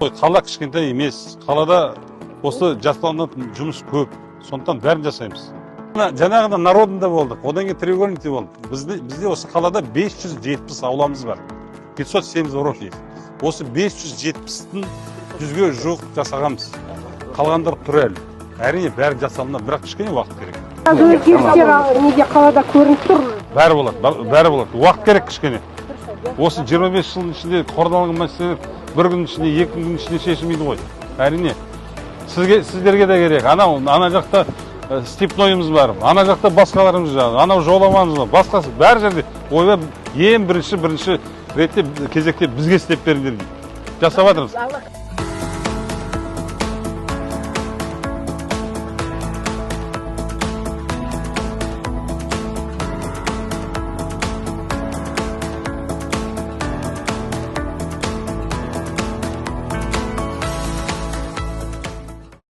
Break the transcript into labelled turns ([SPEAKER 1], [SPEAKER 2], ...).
[SPEAKER 1] Қала кішкентай емес, қалада осы жасалынатын жұмыс көп, сондықтан бәрін жасаймыз. Жаңағыда народында болдық, одан кейін треугольникте болдық. Бізде осы қалада 570 ауламыз бар, 570 урок есть. Осы 570-тің 100-ге жуық жасағанбыз. Қалғандар тұр әлі. Әрине бәрі жасалына, бірақ кішкене уақыт керек.
[SPEAKER 2] Өзгерістер неге қалада көрініп тұр?
[SPEAKER 1] Бәрі болады. Уақыт керек кішкене. Осы 25 жылдың ішінде қордаланған мәселелер бір күн ішінде, 2 күн ішінде шешілмейді ғой. Әрине, сіздерге де керек. Ана жақта степнойымыз бар, ана жақта басқаларымыз бар, анау жоламамыз бар, басқасы бәр жерде ойбай ең бірінші ретте кезекте бізге істеп беріңдер дейді. Жасап жатырмыз.